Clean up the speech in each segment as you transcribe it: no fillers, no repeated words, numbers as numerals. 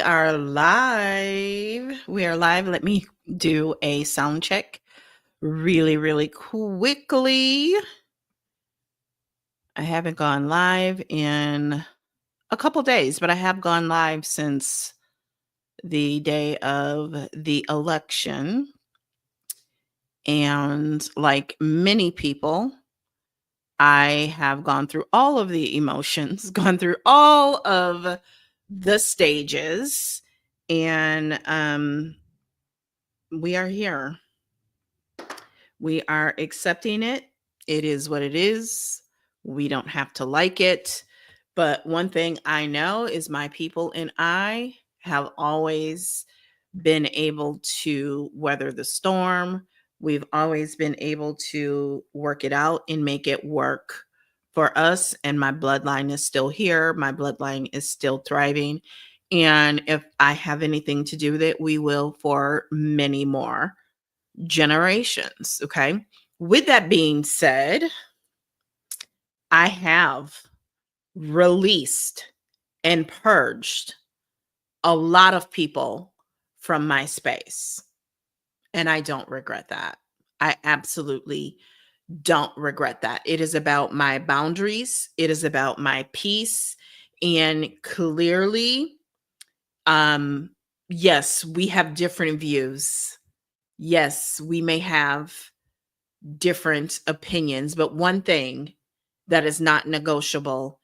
Are live. We are live. Let me do a sound check really quickly. I haven't gone live in a couple days, but I have gone live since the day of the election. And like many people, I have gone through all of the emotions, gone through all of the stages, and we are here. We are accepting it. It is what it is. We don't have to like it. But one thing I know is my people and I have always been able to weather the storm. We've always been able to work it out and make it work for us. And my bloodline is still here. My bloodline is still thriving. And if I have anything to do with it, we will for many more generations. Okay. With that being said, I have released and purged a lot of people from my space. And I don't regret that. I absolutely don't regret that. It is about my boundaries, it is about my peace. And clearly, um, yes, we have different views. Yes, we may have different opinions, but one thing that is not negotiable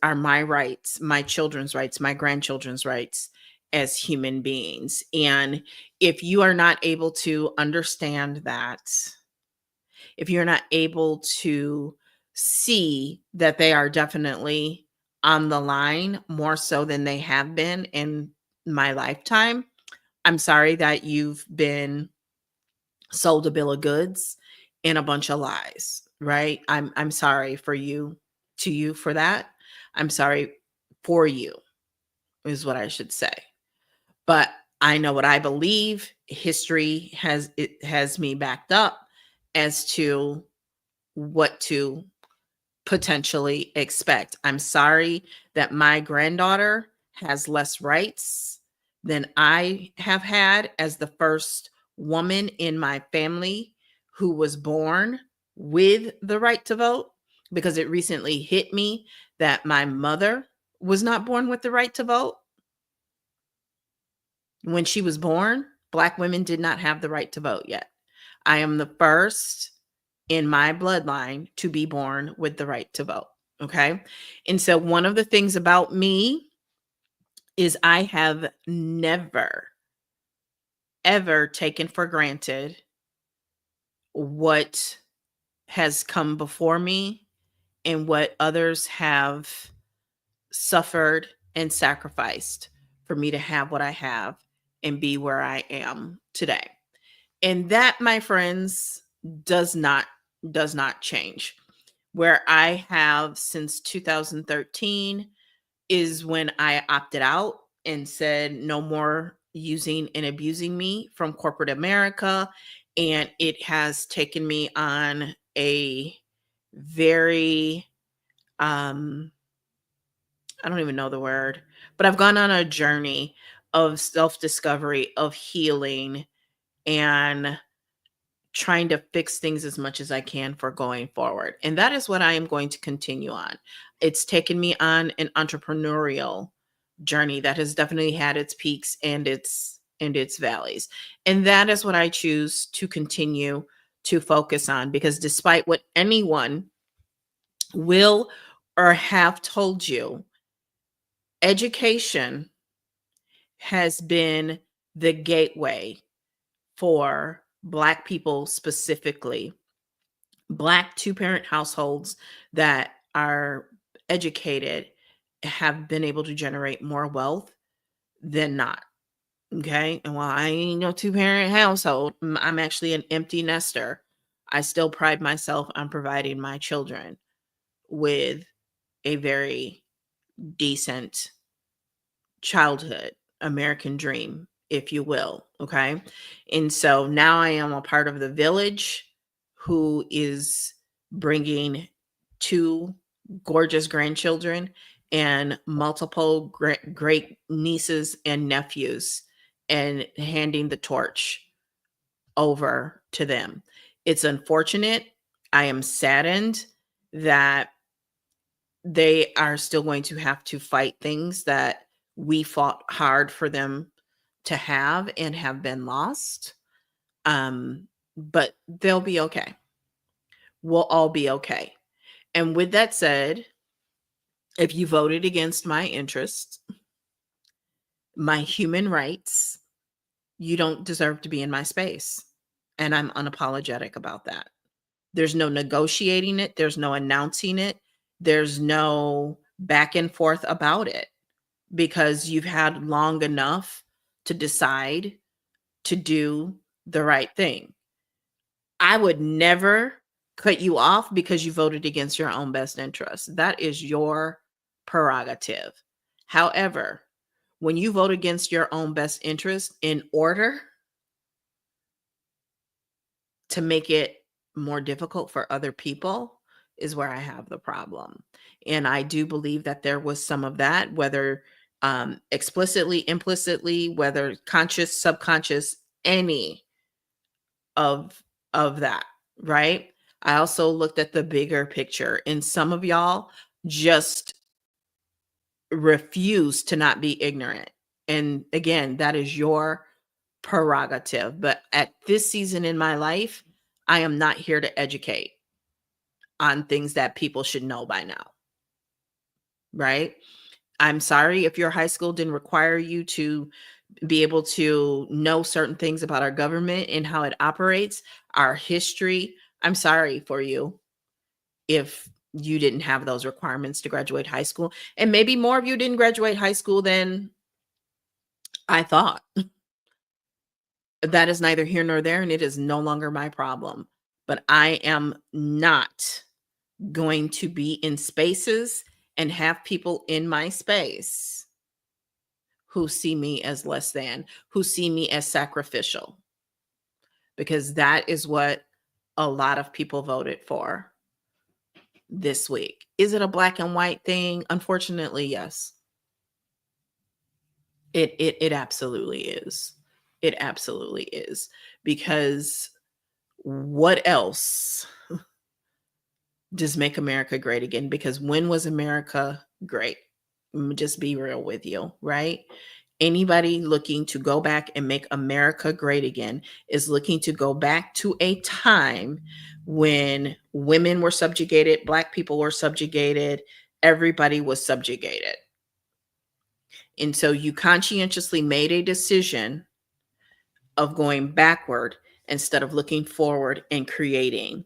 are my rights, my children's rights, my grandchildren's rights as human beings. And if you are not able to understand that, if you're not able to see that they are definitely on the line more so than they have been in my lifetime, I'm sorry that you've been sold a bill of goods and a bunch of lies, right? I'm sorry for you to you for that. I'm sorry for you is what I should say. But I know what I believe. History has me backed up as to what to potentially expect. I'm sorry that my granddaughter has less rights than I have had as the first woman in my family who was born with the right to vote, because it recently hit me that my mother was not born with the right to vote. When she was born, Black women did not have the right to vote yet. I am the first in my bloodline to be born with the right to vote. Okay. And so one of the things about me is I have never, ever taken for granted what has come before me and what others have suffered and sacrificed for me to have what I have and be where I am today. And that, my friends, does not change. Where I have since 2013 is when I opted out and said no more using and abusing me from corporate America. And it has taken me on a very, I don't even know the word, but I've gone on a journey of self discovery, of healing, and trying to fix things as much as I can for going forward. And that is what I am going to continue on. It's taken me on an entrepreneurial journey that has definitely had its peaks and its valleys. And that is what I choose to continue to focus on, because despite what anyone will or have told you, education has been the gateway for Black people specifically, Black two-parent households that are educated have been able to generate more wealth than not. Okay. And while I ain't no two-parent household, I'm actually an empty nester. I still pride myself on providing my children with a very decent childhood, American dream, if you will. Okay. And so now I am a part of the village who is bringing two gorgeous grandchildren and multiple great nieces and nephews and handing the torch over to them. It's unfortunate. I am saddened that they are still going to have to fight things that we fought hard for them to have and have been lost. But they'll be okay. We'll all be okay. And with that said, if you voted against my interests, my human rights, you don't deserve to be in my space. And I'm unapologetic about that. There's no negotiating it, there's no announcing it, there's no back and forth about it because you've had long enough to decide to do the right thing. I would never cut you off because you voted against your own best interest. That is your prerogative. However, when you vote against your own best interest in order to make it more difficult for other people is where I have the problem. And I do believe that there was some of that, whether explicitly, implicitly, whether conscious, subconscious, any of that, right? I also looked at the bigger picture, and some of y'all just refuse to not be ignorant. And again, that is your prerogative. But at this season in my life, I am not here to educate on things that people should know by now, right? I'm sorry if your high school didn't require you to be able to know certain things about our government and how it operates, our history. I'm sorry for you if you didn't have those requirements to graduate high school. And maybe more of you didn't graduate high school than I thought. That is neither here nor there, and it is no longer my problem. But I am not going to be in spaces and have people in my space who see me as less than, who see me as sacrificial, because that is what a lot of people voted for this week. Is it a black and white thing? Unfortunately, yes. It absolutely is. It absolutely is. Because what else does make America great again? Because when was America great? Just be real with you, right? Anybody looking to go back and make America great again is looking to go back to a time when women were subjugated, Black people were subjugated, everybody was subjugated. And so you conscientiously made a decision of going backward instead of looking forward and creating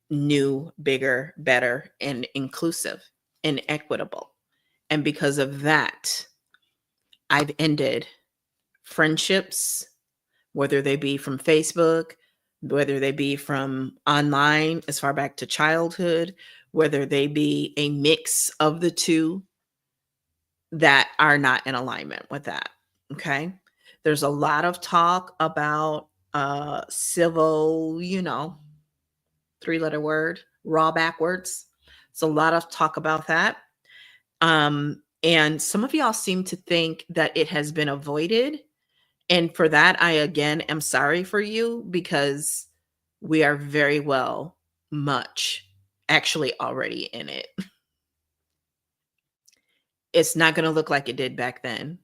new, bigger, better, and inclusive and equitable. And because of that, I've ended friendships, whether they be from Facebook, whether they be from online as far back to childhood, whether they be a mix of the two that are not in alignment with that. Okay. There's a lot of talk about civil, 3-letter word, raw backwards. It's a lot of talk about that. And some of y'all seem to think that it has been avoided. And for that, I again am sorry for you because we are very well much actually already in it. It's not going to look like it did back then.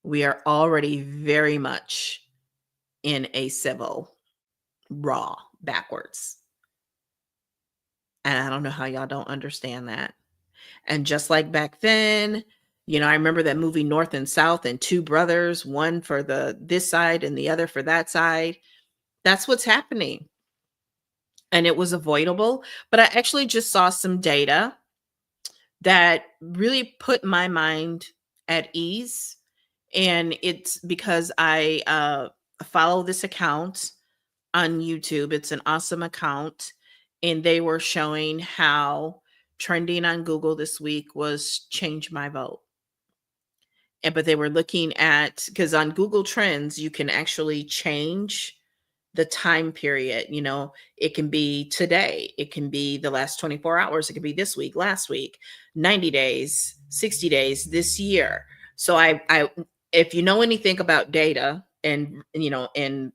We are already very much in a civil raw backwards. And I don't know how y'all don't understand that. And just like back then, I remember that movie North and South and two brothers, one for this side and the other for that side. That's what's happening. And it was avoidable. But I actually just saw some data that really put my mind at ease. And it's because I follow this account on YouTube. It's an awesome account. And they were showing how trending on Google this week was change my vote. But they were looking at, because on Google Trends, you can actually change the time period. It can be today, it can be the last 24 hours, it could be this week, last week, 90 days, 60 days, this year. So I if you know anything about data and and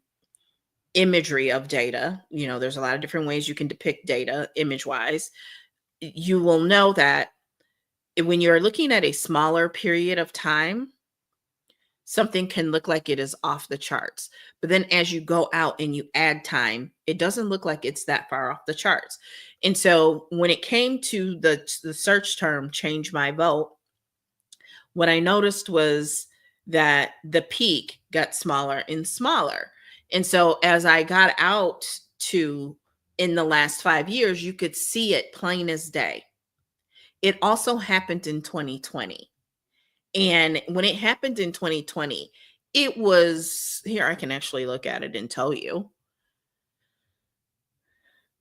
imagery of data, there's a lot of different ways you can depict data image wise. You will know that when you're looking at a smaller period of time, something can look like it is off the charts. But then as you go out and you add time, it doesn't look like it's that far off the charts. And so when it came to the search term change my vote, what I noticed was that the peak got smaller and smaller. And so as I got out to in the last 5 years, you could see it plain as day. It also happened in 2020. And when it happened in 2020, it was here, I can actually look at it and tell you.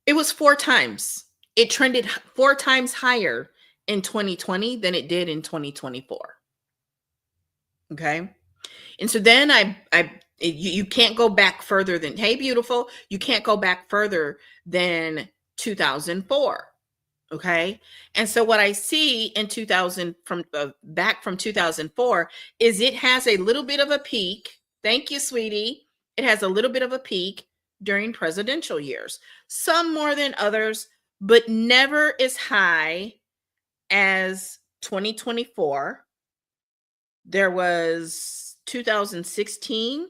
It was four times. It trended four times higher in 2020 than it did in 2024. Okay. And so then you can't go back further than, hey, beautiful, you can't go back further than 2004. Okay. And so what I see in 2000 from back from 2004 is it has a little bit of a peak. Thank you, sweetie. It has a little bit of a peak during presidential years, some more than others, but never as high as 2024. There was 2016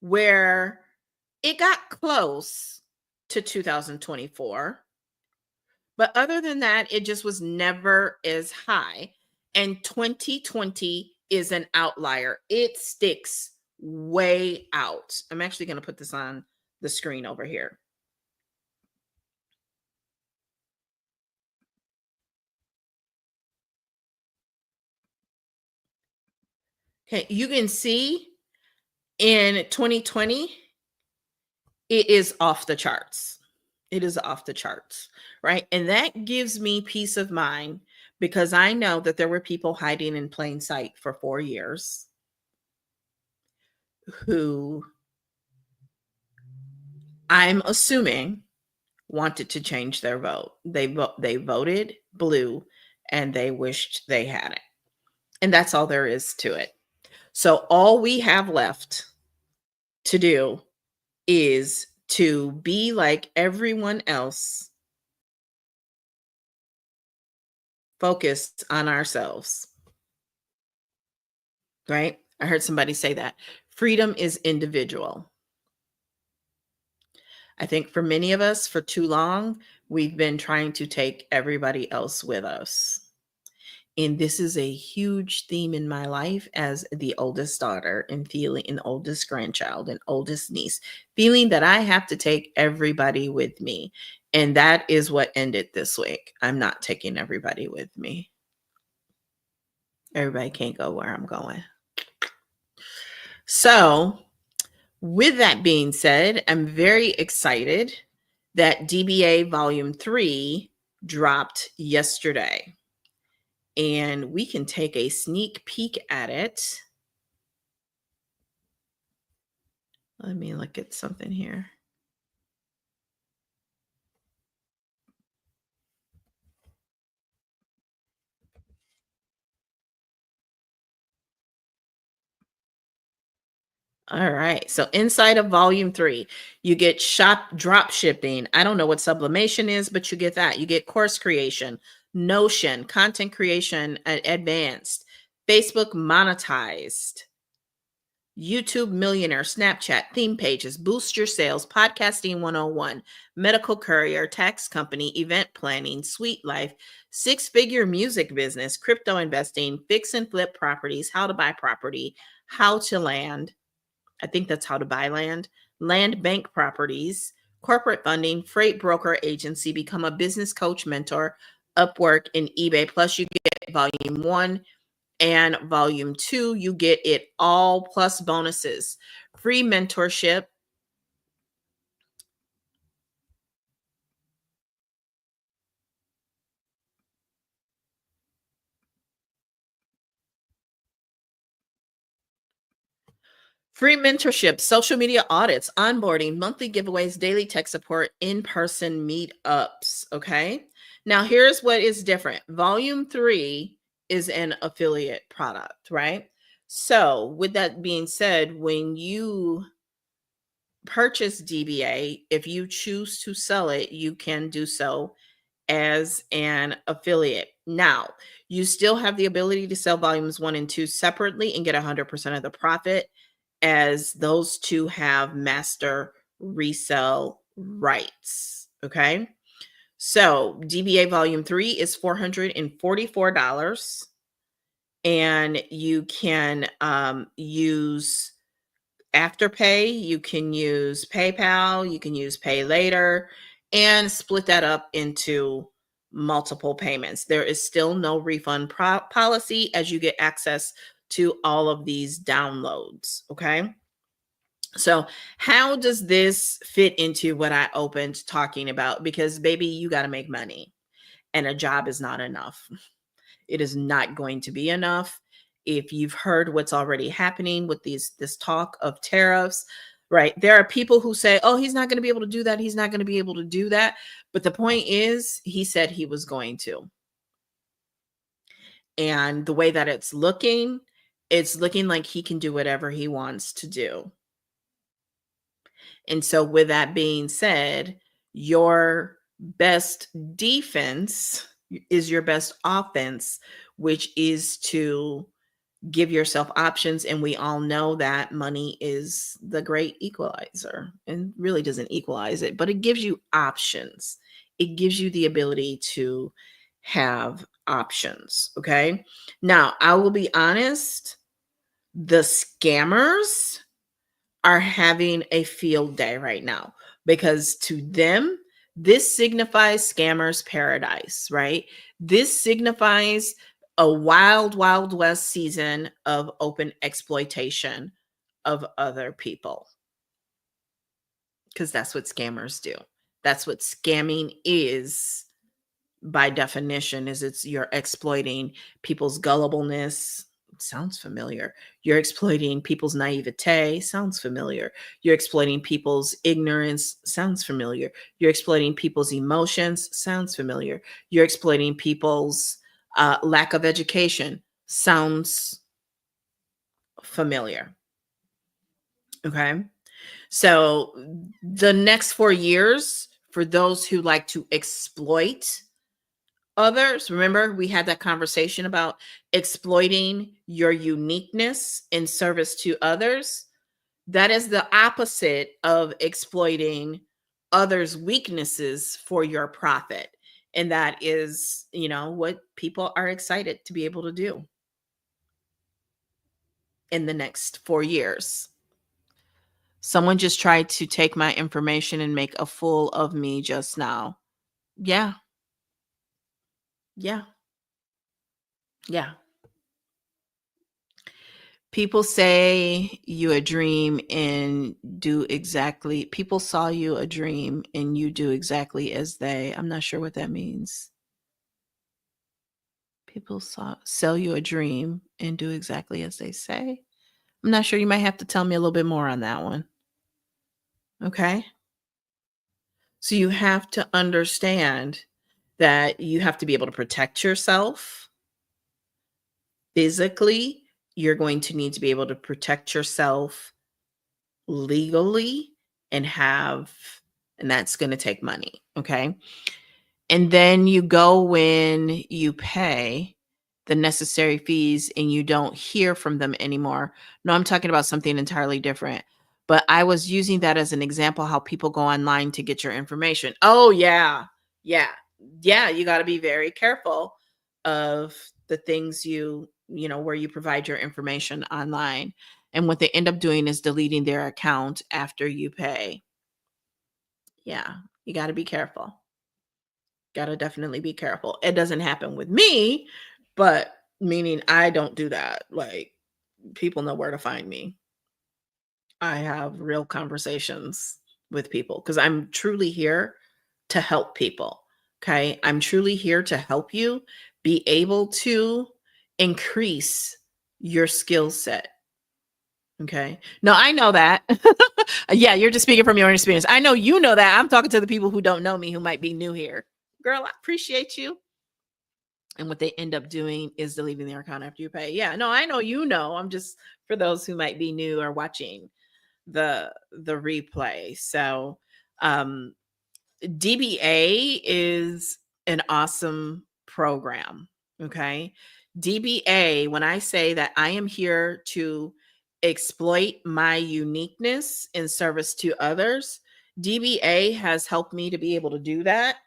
where it got close to 2024. But other than that, it just was never as high. And 2020 is an outlier. It sticks way out. I'm actually going to put this on the screen over here. Okay, you can see in 2020, it is off the charts. It is off the charts, right? And that gives me peace of mind because I know that there were people hiding in plain sight for 4 years who I'm assuming wanted to change their vote. They voted blue and they wished they had it. And that's all there is to it. So all we have left to do is to be like everyone else, focused on ourselves, right? I heard somebody say that. Freedom is individual. I think for many of us, for too long, we've been trying to take everybody else with us. And this is a huge theme in my life as the oldest daughter and feeling an oldest grandchild and oldest niece, feeling that I have to take everybody with me. And that is what ended this week. I'm not taking everybody with me. Everybody can't go where I'm going. So, with that being said, I'm very excited that DBA Volume 3 dropped yesterday. And we can take a sneak peek at it. Let me look at something here. All right. So inside of volume 3, you get shop drop shipping. I don't know what sublimation is, but you get that. You get course creation, Notion, content creation advanced, Facebook monetized, YouTube Millionaire, Snapchat, theme pages, boost your sales, podcasting 101, medical courier, tax company, event planning, sweet life, six-figure music business, crypto investing, fix and flip properties, how to buy property, how to land. I think that's how to buy land bank properties, corporate funding, freight broker agency, become a business coach, mentor, Upwork, and eBay. Plus, you get volume 1 and volume 2, you get it all plus bonuses, free mentorship, Free mentorship, social media audits, onboarding, monthly giveaways, daily tech support, in person meetups. Okay. Now, here's what is different. Volume 3 is an affiliate product, right? So, with that being said, when you purchase DBA, if you choose to sell it, you can do so as an affiliate. Now, you still have the ability to sell volumes 1 and 2 separately and get 100% of the profit, as those two have master resell rights. Okay. So DBA volume 3 is $444, and you can use Afterpay, you can use PayPal, you can use Pay Later, and split that up into multiple payments. There is still no refund policy, as you get access to all of these downloads. Okay. So, how does this fit into what I opened talking about? Because, baby, you got to make money, and a job is not enough. It is not going to be enough. If you've heard what's already happening with this talk of tariffs, right? There are people who say, "Oh, he's not going to be able to do that. He's not going to be able to do that." But the point is, he said he was going to. And the way that it's looking like he can do whatever he wants to do. And so, with that being said, your best defense is your best offense, which is to give yourself options. And we all know that money is the great equalizer, and really doesn't equalize it, but it gives you options. It gives you the ability to have options. Okay. Now, I will be honest, the scammers are having a field day right now, because to them, this signifies scammers paradise, right? This signifies a wild, wild west season of open exploitation of other people, because that's what scammers do. That's what scamming is by definition. Is it's you're exploiting people's gullibleness. Sounds familiar. You're exploiting people's naivete. Sounds familiar. You're exploiting people's ignorance. Sounds familiar. You're exploiting people's emotions. Sounds familiar. You're exploiting people's lack of education. Sounds familiar. Okay. So the next 4 years, for those who like to exploit others, remember we had that conversation about exploiting your uniqueness in service to others. That is the opposite of exploiting others' weaknesses for your profit. And that is, what people are excited to be able to do in the next 4 years. Someone just tried to take my information and make a fool of me just now. Yeah. Yeah. Yeah. People say you a dream and do exactly people saw you a dream and you do exactly as they. I'm not sure what that means. People sell you a dream and do exactly as they say. I'm not sure. You might have to tell me a little bit more on that one. Okay? So you have to understand that you have to be able to protect yourself physically. You're going to need to be able to protect yourself legally, and that's going to take money. Okay. And then you go when you pay the necessary fees and you don't hear from them anymore. No, I'm talking about something entirely different. But I was using that as an example, how people go online to get your information. Oh, yeah. Yeah. Yeah. You got to be very careful of the things where you provide your information online. And what they end up doing is deleting their account after you pay. Yeah. You got to be careful. Gotta definitely be careful. It doesn't happen with me, but meaning I don't do that. Like, people know where to find me. I have real conversations with people because I'm truly here to help people. Okay. I'm truly here to help you be able to increase your skill set. Okay. No, I know that. Yeah, you're just speaking from your own experience. I know you know that. I'm talking to the people who don't know me who might be new here. Girl, I appreciate you. And what they end up doing is deleting their account after you pay. Yeah, no, I know you know. I'm just for those who might be new or watching the replay. So, um DBA is an awesome program. Okay. DBA, when I say that I am here to exploit my uniqueness in service to others, DBA has helped me to be able to do that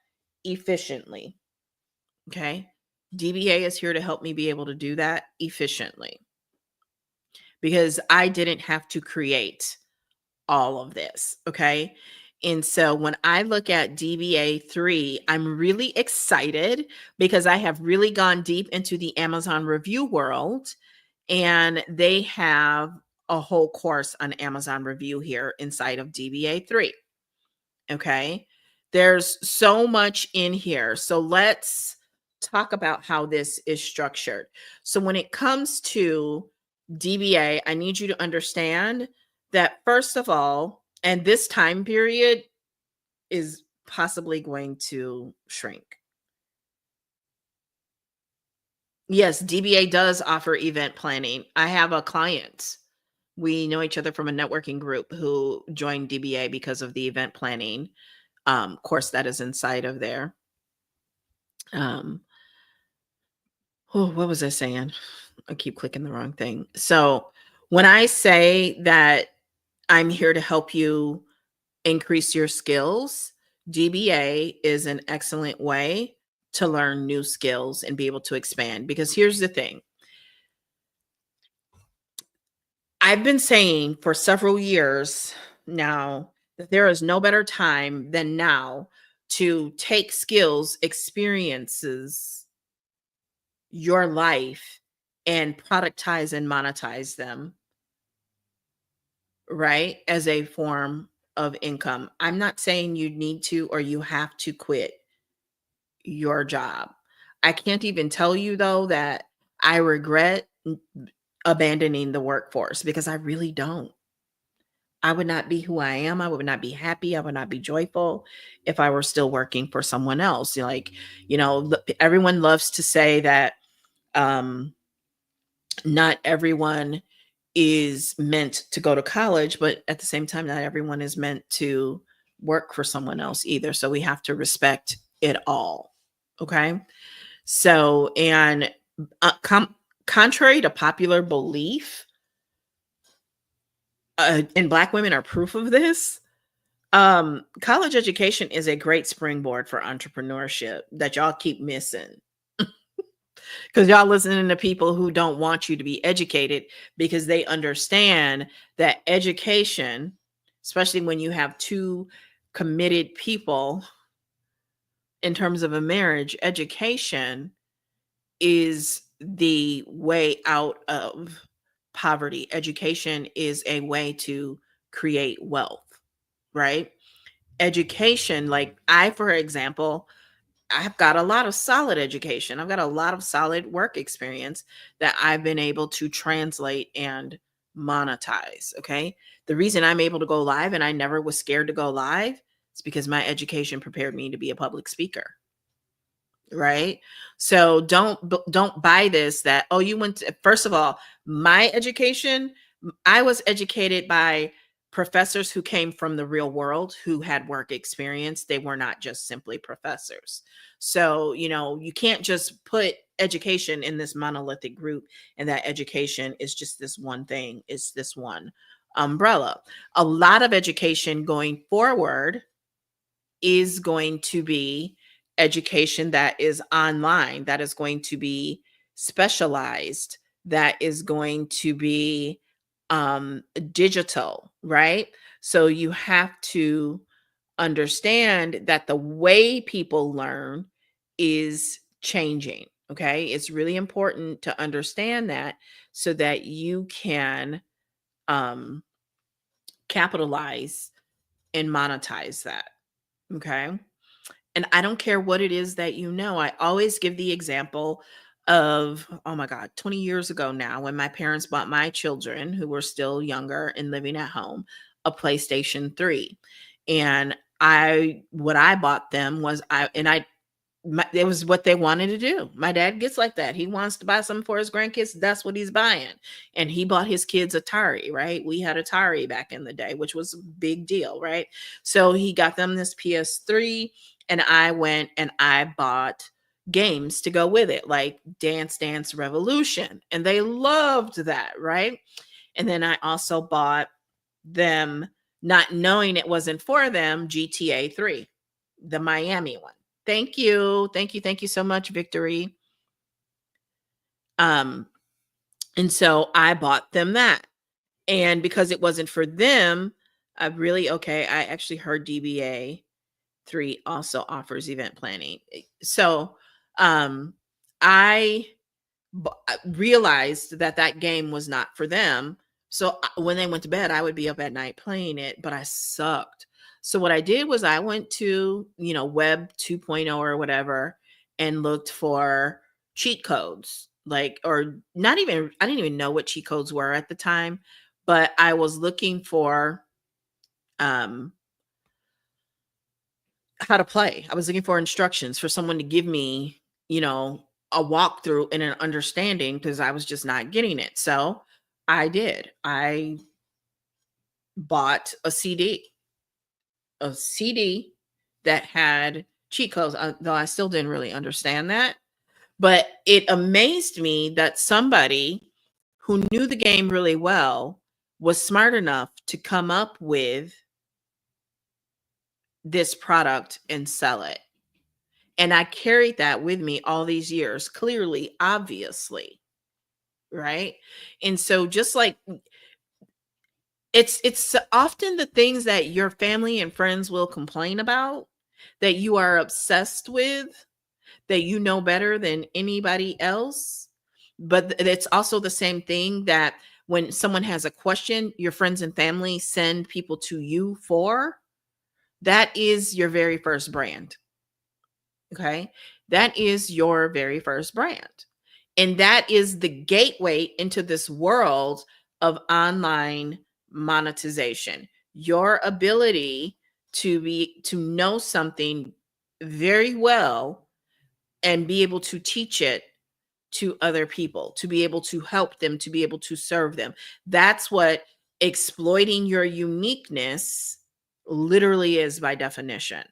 efficiently. Okay. DBA is here to help me be able to do that efficiently because I didn't have to create all of this. Okay. And so when I look at DBA 3, I'm really excited because I have really gone deep into the Amazon review world and they have a whole course on Amazon review here inside of DBA 3. Okay. There's so much in here. So let's talk about how this is structured. So when it comes to DBA, I need you to understand that first of all, and this time period is possibly going to shrink. Yes, DBA does offer event planning. I have a client. We know each other from a networking group who joined DBA because of the event planning course that is inside of there. Um, oh, what was I saying? I keep clicking the wrong thing. So when I say that I'm here to help you increase your skills, DBA is an excellent way to learn new skills and be able to expand. Because here's the thing I've been saying for several years now that there is no better time than now to take skills, experiences, your life, and productize and monetize them, right? As a form of income. I'm not saying you need to or you have to quit your job. I can't even tell you though that I regret abandoning the workforce because I really don't. I would not be who I am. I would not be happy. I would not be joyful if I were still working for someone else. Like, everyone loves to say that um, not everyone is meant to go to college, but at the same time, not everyone is meant to work for someone else either. So we have to respect it all. Okay. So, and contrary to popular belief, and Black women are proof of this. College education is a great springboard for entrepreneurship that y'all keep missing because y'all listening to people who don't want you to be educated because they understand that education, especially when you have two committed people in terms of a marriage, education is the way out of poverty. Education is a way to create wealth, right? Education, like for example, I've got a lot of solid education. I've got a lot of solid work experience that I've been able to translate and monetize. Okay. The reason I'm able to go live and I never was scared to go live is because my education prepared me to be a public speaker. Right. So don't buy this that, oh, you went to, first of all, my education, I was educated by professors who came from the real world who had work experience. They were not just simply professors. So, you can't just put education in this monolithic group and that education is just this one thing, it's this one umbrella. A lot of education going forward is going to be education that is online, that is going to be specialized, that is going to be digital, right? So you have to understand that the way people learn is changing. Okay. It's really important to understand that so that you can um, capitalize and monetize that. Okay. And I don't care what it is that I always give the example of, oh my God, 20 years ago now, when my parents bought my children, who were still younger and living at home, a PlayStation 3. And what I bought them was, it was what they wanted to do. My dad gets like that. He wants to buy something for his grandkids. That's what he's buying. And he bought his kids Atari, right? We had Atari back in the day, which was a big deal, right? So he got them this PS3, and I went and I bought games to go with it, like Dance Dance Revolution. And they loved that, right? And then I also bought them, not knowing it wasn't for them, GTA 3, the Miami one. Thank you. Thank you. Thank you so much, Victory. Um, and so I bought them that. And because it wasn't for them, I actually heard DBA 3 also offers event planning. So um I realized that that game was not for them. So when they went to bed, I would be up at night playing it, but I sucked. So what I did was I went to, Web 2.0 or whatever, and looked for cheat codes. Like, or not even, I didn't even know what cheat codes were at the time, but I was looking for um how to play. I was looking for instructions for someone to give me, a walkthrough and an understanding, because I was just not getting it. So I did. I bought a CD that had cheat codes, though I still didn't really understand that. But it amazed me that somebody who knew the game really well was smart enough to come up with this product and sell it. And I carried that with me all these years, clearly, obviously, right? And so just like it's often the things that your family and friends will complain about, that you are obsessed with, that you know better than anybody else. But it's also the same thing that when someone has a question, your friends and family send people to you for. That is your very first brand. Okay. That is your very first brand. And that is the gateway into this world of online monetization. Your ability to know something very well and be able to teach it to other people, to be able to help them, to be able to serve them. That's what exploiting your uniqueness literally is by definition.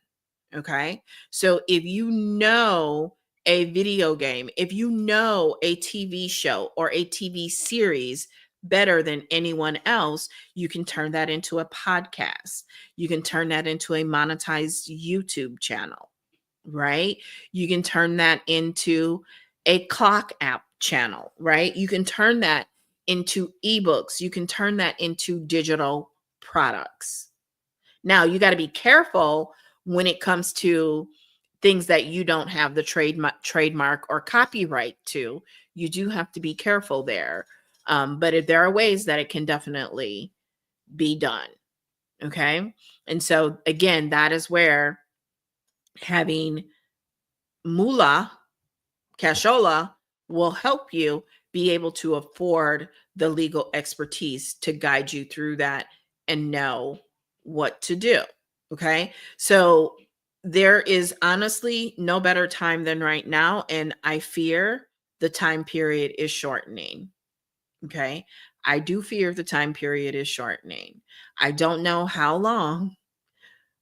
Okay. So if you know a video game, if you know a TV show or a TV series better than anyone else, you can turn that into a podcast. You can turn that into a monetized YouTube channel, right? You can turn that into a clock app channel, right? You can turn that into ebooks. You can turn that into digital products. Now, you got to be careful when it comes to things that you don't have the trademark or copyright to. You do have to be careful there. But if there are ways that it can definitely be done. Okay. And so, again, that is where having moolah, cashola, will help you be able to afford the legal expertise to guide you through that and know what to do. Okay. So there is honestly no better time than right now. And I fear the time period is shortening. Okay. I do fear the time period is shortening. I don't know how long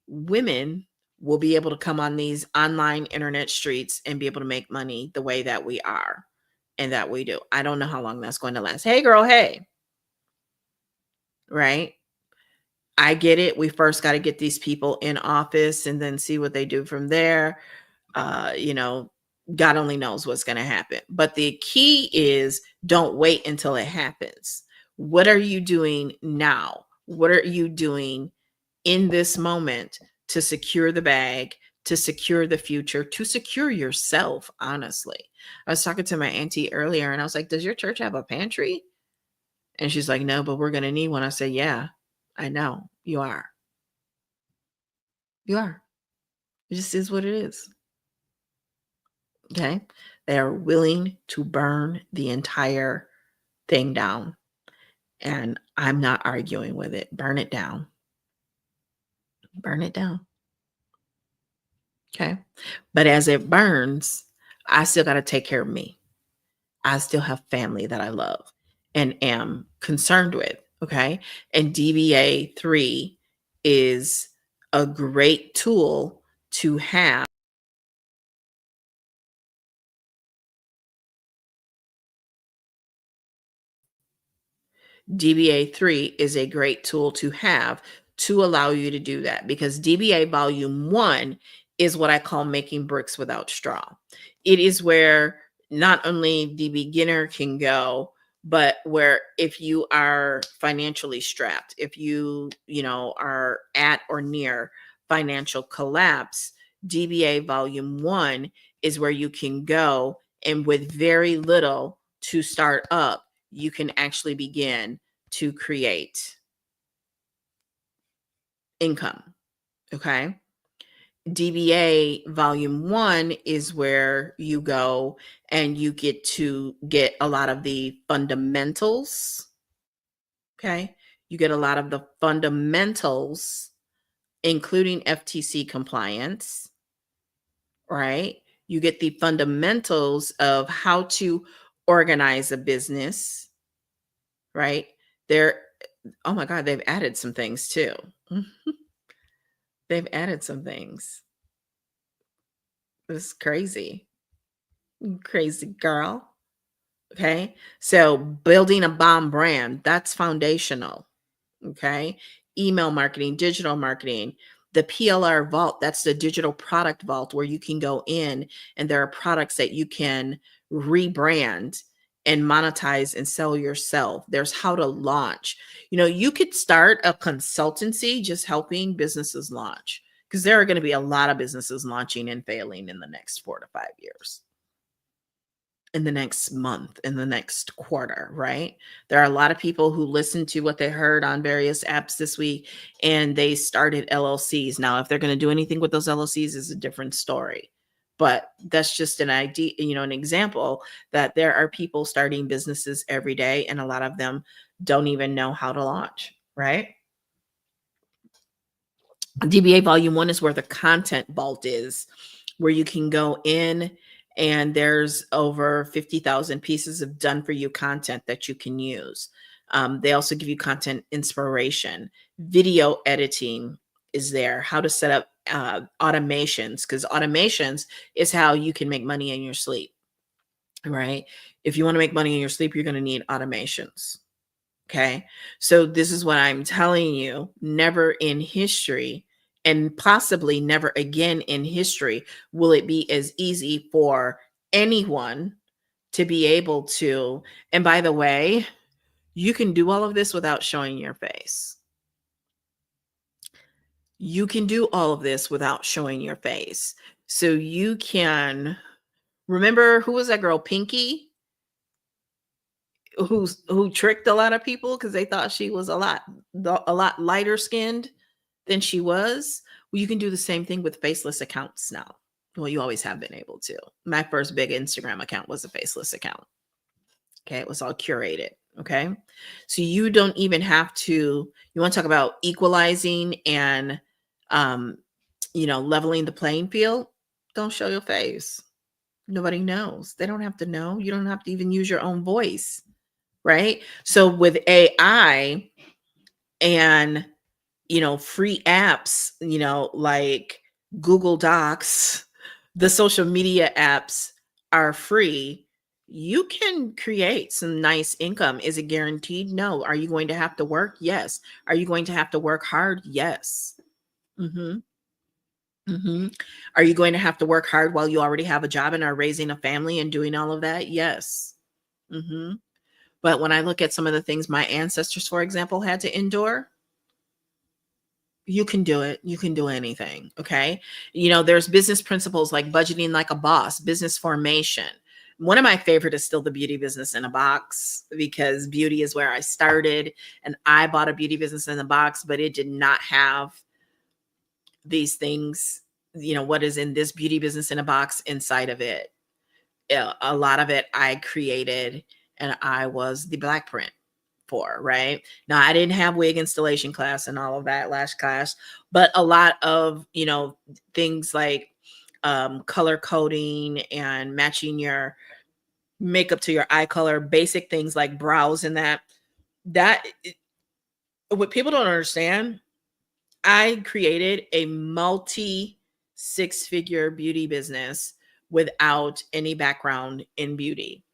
women will be able to come on these online internet streets and be able to make money the way that we are and that we do. I don't know how long that's going to last. Hey, girl, hey. Right? I get it. We first got to get these people in office and then see what they do from there. uh, you know, God only knows what's going to happen. But the key is, don't wait until it happens. What are you doing now? What are you doing in this moment to secure the bag, to secure the future, to secure yourself? Honestly, I was talking to my auntie earlier and I was like, does your church have a pantry? And she's like, no, but we're going to need one. I said, yeah, I know you are. You are. It just is what it is. Okay. They are willing to burn the entire thing down. And I'm not arguing with it. Burn it down. Burn it down. Okay. But as it burns, I still got to take care of me. I still have family that I love and am concerned with. Okay. And DBA 3 is a great tool to have. DBA 3 is a great tool to have to allow you to do that, because DBA volume 1 is what I call making bricks without straw. It is where not only the beginner can go, but where if you are financially strapped, if you are at or near financial collapse, DBA volume 1 is where you can go, and with very little to start up, you can actually begin to create income. Okay. DBA volume 1 is where you go and you get to get a lot of the fundamentals. Okay. You get a lot of the fundamentals, including FTC compliance, right? You get the fundamentals of how to organize a business, right? There, oh my God, they've added some things too. They've added some things. It's crazy. Crazy girl. Okay. So building a bomb brand, that's foundational. Okay. Email marketing, digital marketing, the PLR vault, that's the digital product vault where you can go in and there are products that you can rebrand and monetize and sell yourself. There's how to launch. You could start a consultancy just helping businesses launch, because there are going to be a lot of businesses launching and failing in the next 4 to 5 years, in the next month, in the next quarter, right? There are a lot of people who listened to what they heard on various apps this week and they started LLCs. Now, if they're going to do anything with those LLCs is a different story. But that's just an idea, an example that there are people starting businesses every day and a lot of them don't even know how to launch, right? DBA volume 1 is where the content vault is, where you can go in and there's over 50,000 pieces of done for you content that you can use. They also give you content inspiration. Video editing is there, how to set up automations, because automations is how you can make money in your sleep, right? If you want to make money in your sleep, you're going to need automations. Okay. So this is what I'm telling you. Never in history, and possibly never again in history, will it be as easy for anyone to be able to. And by the way, you can do all of this without showing your face. You can do all of this without showing your face. So you can remember, who was that girl, Pinky, who tricked a lot of people because they thought she was a lot lighter skinned than she was. Well, you can do the same thing with faceless accounts now. Well, you always have been able to. My first big Instagram account was a faceless account. Okay. It was all curated. Okay. So you don't even have to, you want to talk about equalizing and, leveling the playing field. Don't show your face. Nobody knows. They don't have to know. You don't have to even use your own voice. Right. So with AI and free apps, like Google Docs, the social media apps are free. You can create some nice income. Is it guaranteed? No. Are you going to have to work? Yes. Are you going to have to work hard? Yes. Hmm. Hmm. Are you going to have to work hard while you already have a job and are raising a family and doing all of that? Yes. Hmm. But when I look at some of the things my ancestors, for example, had to endure, you can do it. You can do anything. Okay. There's business principles like budgeting like a boss, business formation. One of my favorite is still the beauty business in a box, because beauty is where I started and I bought a beauty business in a box, but it did not have these things, what is in this beauty business in a box inside of it. a lot of it I created, and I was the black print for, right? Now, I didn't have wig installation class and all of that lash class, but a lot of, things like color coding and matching your makeup to your eye color, basic things like brows and that what people don't understand, I created a multi six-figure beauty business without any background in beauty.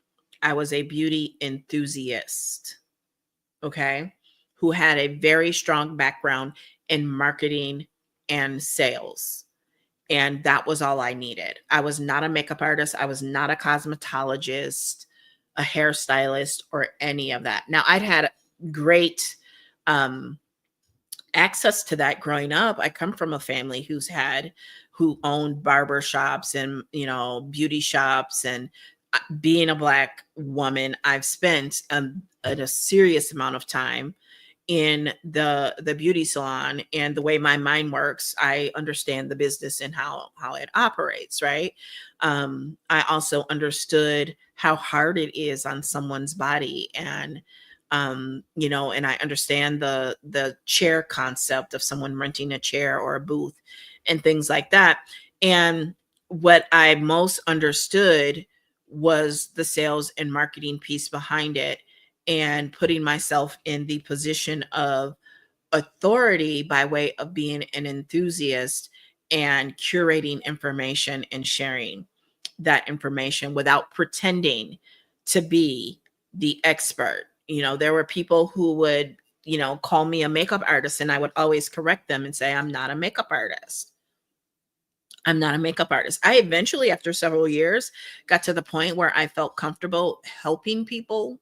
I was a beauty enthusiast, okay, who had a very strong background in marketing and sales. And that was all I needed. I was not a makeup artist. I was not a cosmetologist, a hairstylist, or any of that. Now, I'd had great access to that growing up. I come from a family who owned barber shops and, beauty shops. And being a black woman, I've spent a serious amount of time in the beauty salon, and the way my mind works, I understand the business and how it operates, right? I also understood how hard it is on someone's body, and and I understand the chair concept of someone renting a chair or a booth and things like that. And what I most understood was the sales and marketing piece behind it, and putting myself in the position of authority by way of being an enthusiast and curating information and sharing that information without pretending to be the expert. There were people who would, call me a makeup artist, and I would always correct them and say, I'm not a makeup artist. I'm not a makeup artist. I eventually, after several years, got to the point where I felt comfortable helping people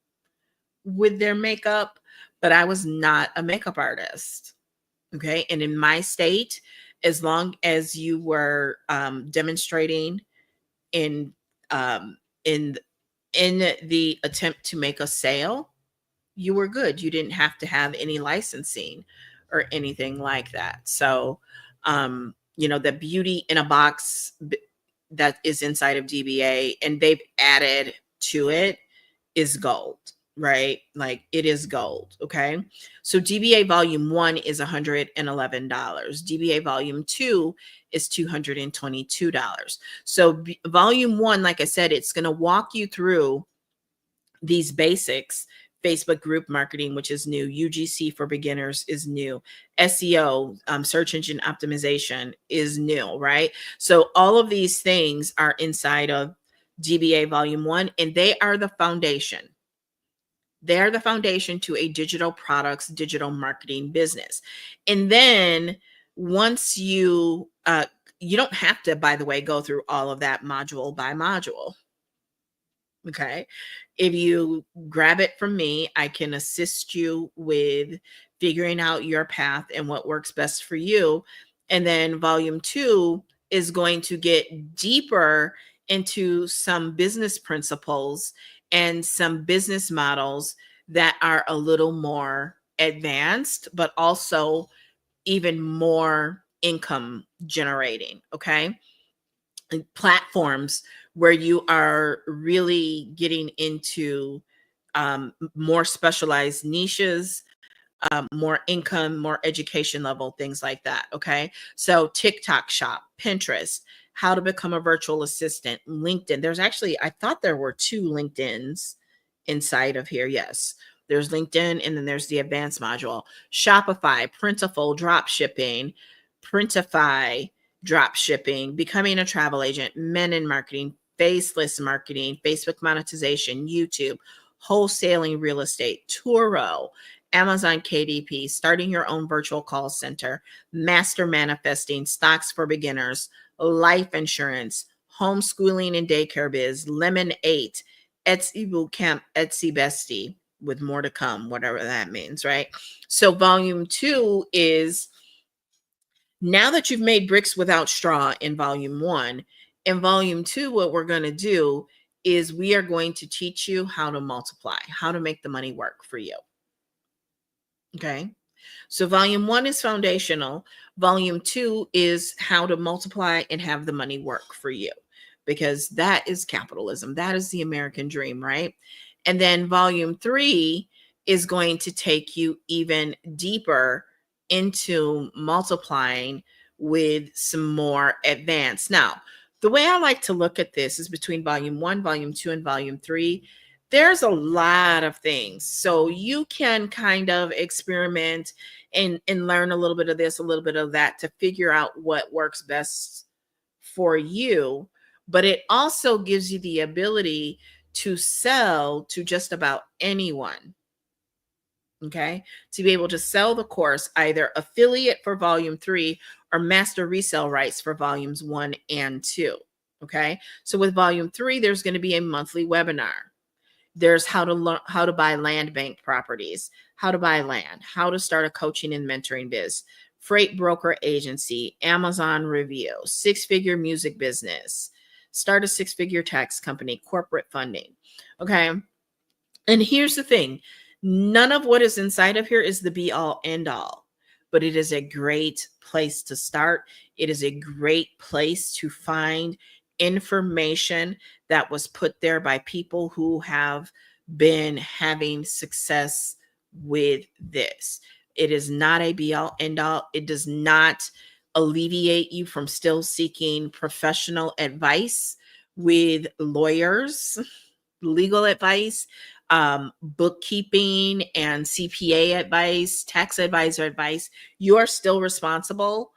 with their makeup, but I was not a makeup artist. Okay. And in my state, as long as you were demonstrating in um, in in the attempt to make a sale, you were good. You didn't have to have any licensing or anything like that. So, the beauty in a box that is inside of DBA and they've added to it is gold, right? Like, it is gold. Okay. So DBA volume 1 is $111. DBA volume 2 is $222. So volume 1, like I said, it's going to walk you through these basics. Facebook group marketing, which is new. UGC for beginners is new. SEO, search engine optimization, is new, right? So all of these things are inside of DBA volume 1, and they are the foundation. They are the foundation to a digital products, digital marketing business. And then once you don't have to, by the way, go through all of that module by module. Okay. If you grab it from me, I can assist you with figuring out your path and what works best for you. And then volume 2 is going to get deeper into some business principles and some business models that are a little more advanced, but also even more income generating. Okay. Platforms where you are really getting into more specialized niches, more income, more education level, things like that. Okay. So TikTok shop, Pinterest, how to become a virtual assistant, LinkedIn. There's actually, I thought there were 2 LinkedIns inside of here. Yes. There's LinkedIn, and then there's the advanced module. Shopify, Printful, drop shipping, Printify, drop shipping, becoming a travel agent, men in marketing, faceless marketing, Facebook monetization, YouTube, wholesaling real estate, Turo, Amazon KDP, starting your own virtual call center, master manifesting, stocks for beginners, life insurance, homeschooling and daycare biz, Lemon 8, Etsy Bootcamp, Etsy Bestie, with more to come, whatever that means, right? So volume 2 is, now that you've made bricks without straw in volume 1, in volume 2, what we're going to do is we are going to teach you how to multiply, how to make the money work for you. Okay. So volume 1 is foundational. Volume 2 is how to multiply and have the money work for you. because that is capitalism. That is the American dream, right? And then volume 3 is going to take you even deeper into multiplying with some more advanced. Now, the way I like to look at this is between volume 1, volume 2, and volume 3. There's a lot of things. So you can kind of experiment and learn a little bit of this, a little bit of that to figure out what works best for you. But it also gives you the ability to sell to just about anyone. Okay. To be able to sell the course, either affiliate for volume 3 or master resale rights for volumes 1 and 2. Okay. So with volume 3, there's going to be a monthly webinar. There's how to learn how to buy land bank properties, how to buy land, how to start a coaching and mentoring biz, freight broker agency, Amazon review, 6-figure music business, start a 6-figure tax company, corporate funding. Okay. And here's the thing, none of what is inside of here is the be all end all, but it is a great place to start. It is a great place to find information that was put there by people who have been having success with this. It is not a be all end all. It does not alleviate you from still seeking professional advice with lawyers, legal advice, bookkeeping and CPA advice, tax advisor advice. You are still responsible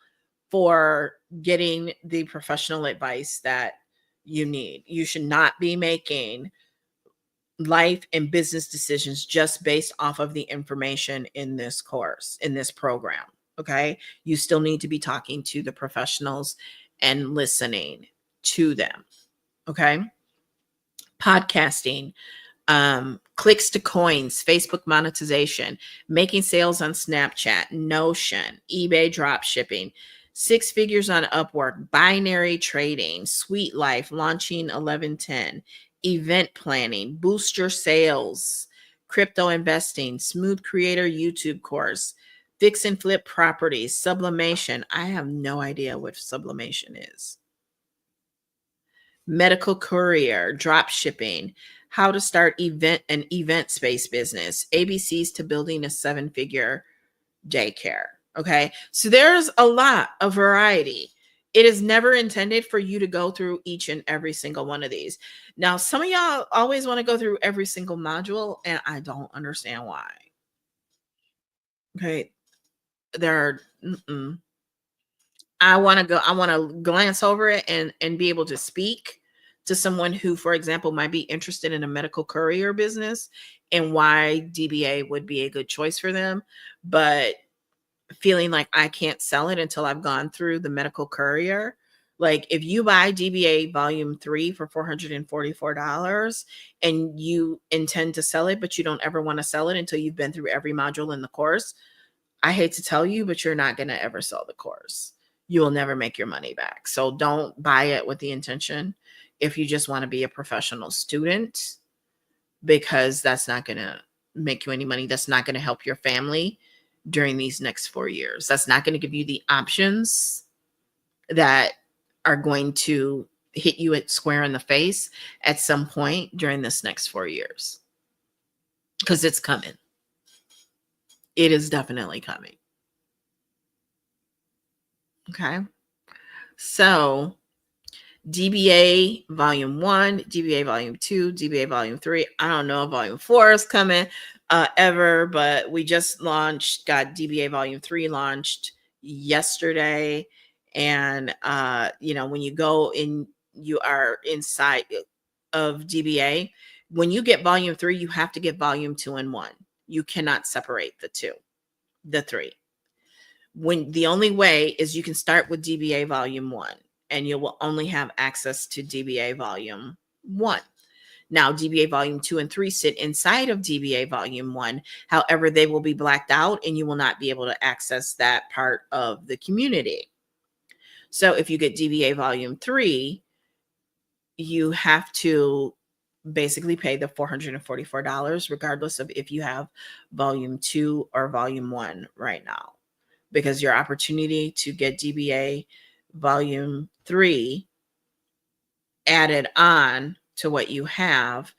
for getting the professional advice that you need. You should not be making life and business decisions just based off of the information in this course, in this program. Okay. You still need to be talking to the professionals and listening to them. Okay. Podcasting, clicks to coins, Facebook monetization, making sales on Snapchat, Notion, eBay drop shipping, 6 figures on Upwork, binary trading, Sweet Life, launching 1110, event planning, boost your sales, crypto investing, smooth creator YouTube course, fix and flip properties, sublimation. I have no idea what sublimation is. Medical courier, drop shipping, how to start an event space business, ABCs to building a 7-figure daycare. Okay. So there's a lot of variety. It is never intended for you to go through each and every single one of these. Now, some of y'all always want to go through every single module, and I don't understand why. Okay. There are, I want to glance over it and be able to speak to someone who, for example, might be interested in a medical courier business and why DBA would be a good choice for them. But feeling like I can't sell it until I've gone through the medical courier. Like if you buy DBA volume 3 for $444 and you intend to sell it, but you don't ever want to sell it until you've been through every module in the course, I hate to tell you, but you're not going to ever sell the course. You will never make your money back. So don't buy it with the intention if you just want to be a professional student, because that's not going to make you any money. That's not going to help your family during these next 4 years. That's not going to give you the options that are going to hit you at square in the face at some point during this next 4 years. Because it's coming. It is definitely coming. Okay. So DBA volume 1, DBA volume 2, DBA volume 3. I don't know if volume 4 is coming ever, but we just got DBA volume 3 launched yesterday. And, when you go in, you are inside of DBA. When you get volume 3, you have to get volume 2 and 1. You cannot separate the 3. When the only way is you can start with DBA volume 1 and you will only have access to DBA volume 1. Now, DBA volume 2 and 3 sit inside of DBA volume 1. However, they will be blacked out and you will not be able to access that part of the community. So if you get DBA volume 3, you have to basically pay the $444 regardless of if you have volume 2 or volume 1 right now, because your opportunity to get DBA volume 3 added on to what you have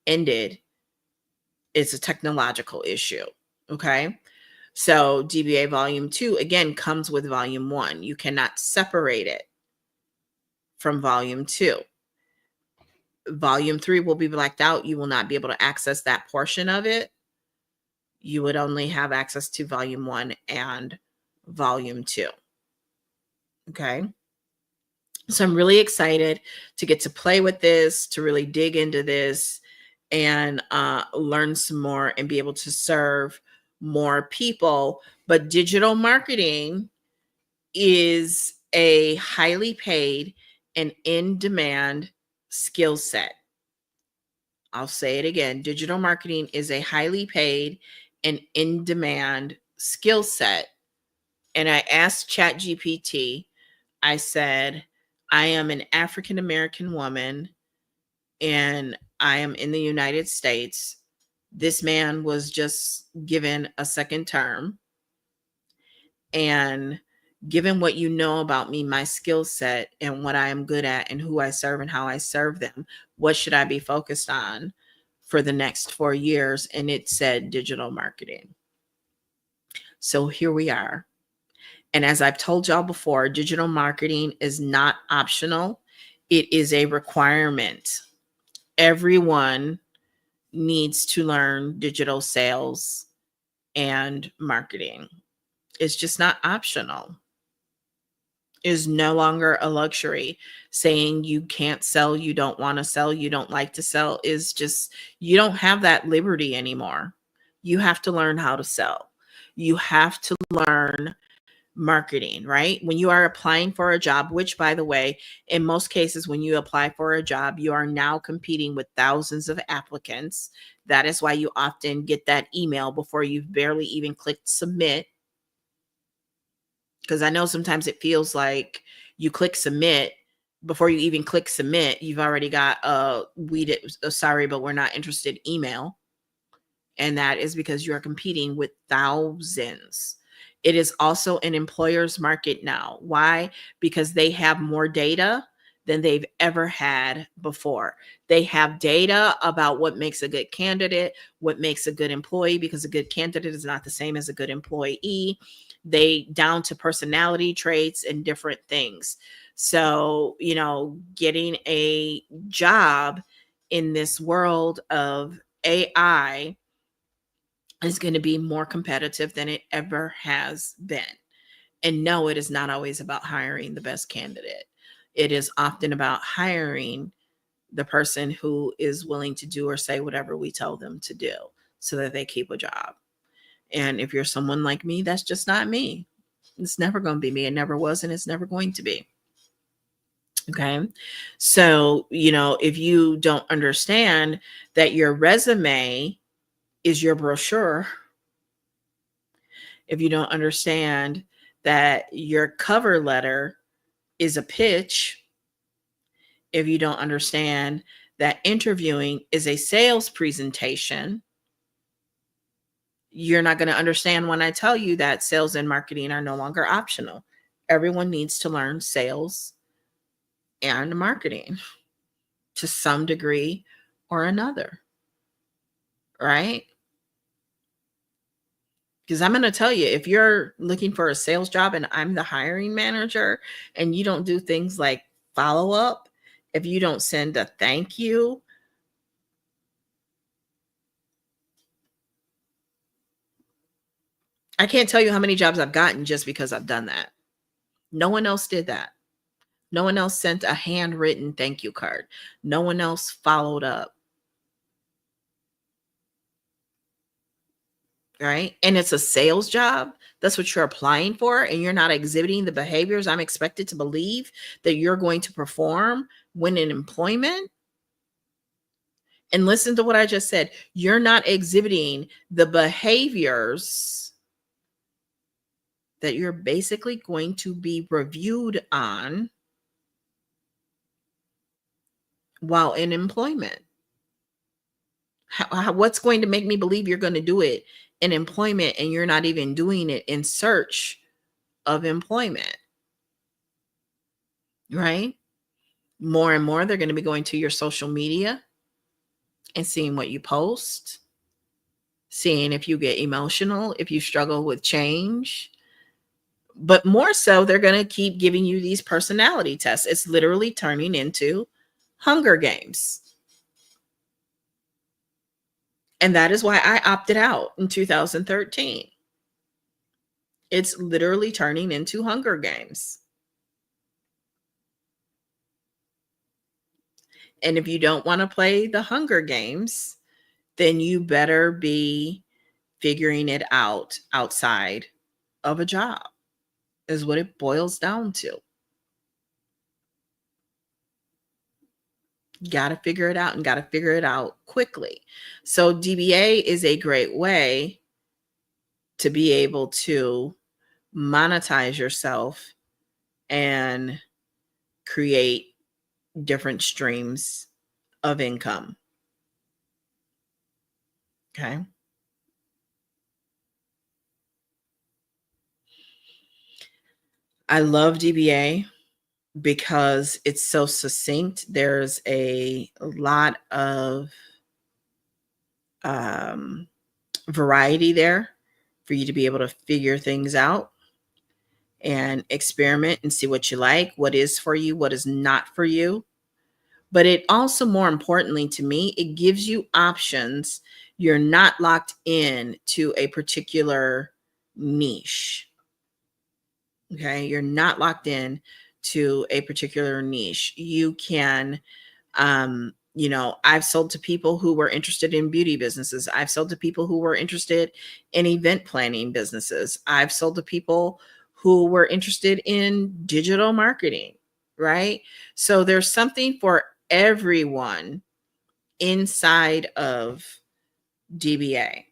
ended. It's a technological issue. Okay. So DBA volume 2 again comes with volume 1. You cannot separate it from volume 2. Volume 3 will be blacked out. You will not be able to access that portion of it. You would only have access to volume 1 and volume 2. Okay. So I'm really excited to get to play with this, to really dig into this and learn some more and be able to serve more people. But digital marketing is a highly paid and in demand skill set. I'll say it again. Digital marketing is a highly paid and in demand skill set. And I asked ChatGPT, I said, I am an African American woman and I am in the United States. This man was just given a second term. And given what you know about me, my skill set, and what I am good at, and who I serve and how I serve them, what should I be focused on for the next 4 years? And it said digital marketing. So here we are. And as I've told y'all before, digital marketing is not optional, it is a requirement. Everyone needs to learn digital sales and marketing. It's just not optional. Is no longer a luxury. Saying you can't sell, you don't want to sell, you don't like to sell is just, you don't have that liberty anymore. You have to learn how to sell. You have to learn marketing, right? When you are applying for a job, which by the way, in most cases, when you apply for a job, you are now competing with thousands of applicants. That is why you often get that email before you've barely even clicked submit. Because I know sometimes it feels like you click submit before you even click submit, you've already got sorry, but we're not interested email. And that is because you are competing with thousands. It is also an employer's market now. Why? Because they have more data than they've ever had before. They have data about what makes a good candidate, what makes a good employee, because a good candidate is not the same as a good employee. They down to personality traits and different things. So, getting a job in this world of AI is going to be more competitive than it ever has been. And no, it is not always about hiring the best candidate. It is often about hiring the person who is willing to do or say whatever we tell them to do so that they keep a job. And if you're someone like me, that's just not me. It's never going to be me. It never was, and it's never going to be. Okay. So, if you don't understand that your resume is your brochure, if you don't understand that your cover letter is a pitch, if you don't understand that interviewing is a sales presentation, you're not going to understand when I tell you that sales and marketing are no longer optional. Everyone needs to learn sales and marketing to some degree or another, right? Because I'm going to tell you, if you're looking for a sales job and I'm the hiring manager and you don't do things like follow up, if you don't send a thank you, I can't tell you how many jobs I've gotten just because I've done that. No one else did that. No one else sent a handwritten thank you card. No one else followed up. Right? And it's a sales job. That's what you're applying for. And you're not exhibiting the behaviors I'm expected to believe that you're going to perform when in employment. And listen to what I just said. You're not exhibiting the behaviors that you're basically going to be reviewed on while in employment. What's going to make me believe you're going to do it in employment and you're not even doing it in search of employment? Right? More and more, they're going to be going to your social media and seeing what you post, seeing if you get emotional, if you struggle with change. But more so, they're going to keep giving you these personality tests. It's literally turning into Hunger Games. And that is why I opted out in 2013. It's literally turning into Hunger Games. And if you don't want to play the Hunger Games, then you better be figuring it out outside of a job, is what it boils down to. Got to figure it out and got to figure it out quickly. So, DBA is a great way to be able to monetize yourself and create different streams of income. Okay. I love DBA because it's so succinct. There's a lot of um, variety there for you to be able to figure things out and experiment and see what you like, what is for you, what is not for you. But it also, more importantly to me, it gives you options. You're not locked in to a particular niche. Okay. You're not locked in to a particular niche. You can, I've sold to people who were interested in beauty businesses. I've sold to people who were interested in event planning businesses. I've sold to people who were interested in digital marketing, right? So there's something for everyone inside of DBA.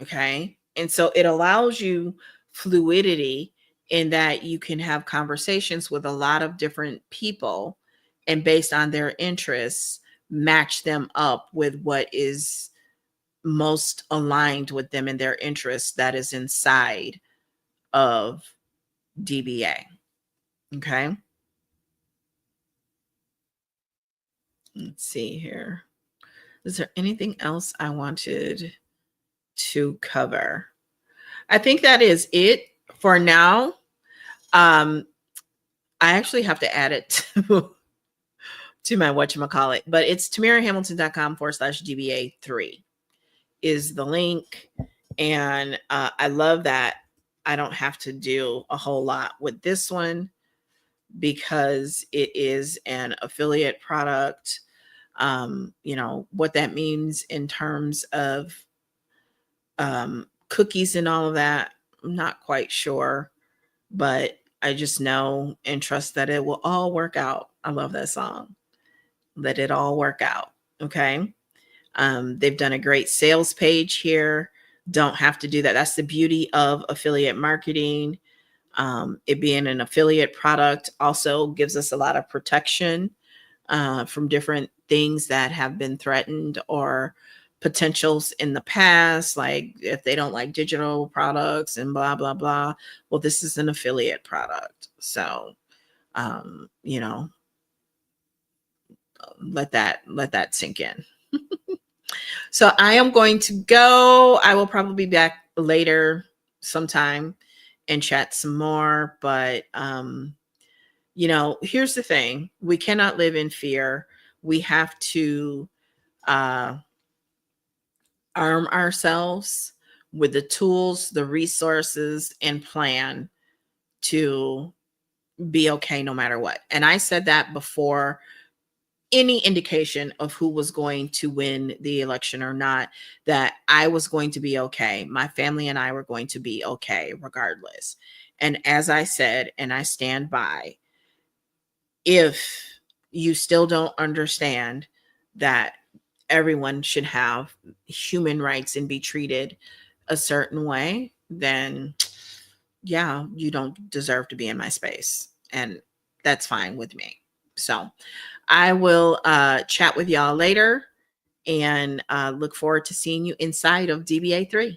Okay. And so it allows you fluidity in that you can have conversations with a lot of different people and based on their interests, match them up with what is most aligned with them and their interests that is inside of DBA. Okay. Let's see here. Is there anything else I wanted to cover? I think that is it for now. I actually have to add it to my whatchamacallit, but it's tamirahamilton.com/DBA3 is the link. And I love that I don't have to do a whole lot with this one because it is an affiliate product. What that means in terms of cookies and all of that, I'm not quite sure, but I just know and trust that it will all work out. I love that song. Let it all work out. Okay. They've done a great sales page here. Don't have to do that. That's the beauty of affiliate marketing. It being an affiliate product also gives us a lot of protection from different things that have been threatened or potentials in the past, like if they don't like digital products and blah, blah, blah. Well, this is an affiliate product. So, um, you know, let that sink in. So I am going to go. I will probably be back later sometime and chat some more. But here's the thing. We cannot live in fear. We have to arm ourselves with the tools, the resources, and plan to be okay no matter what. And I said that before any indication of who was going to win the election or not, that I was going to be okay. My family and I were going to be okay regardless. And as I said, and I stand by, if you still don't understand that everyone should have human rights and be treated a certain way, then yeah, you don't deserve to be in my space. And that's fine with me. So I will chat with y'all later and look forward to seeing you inside of DBA3.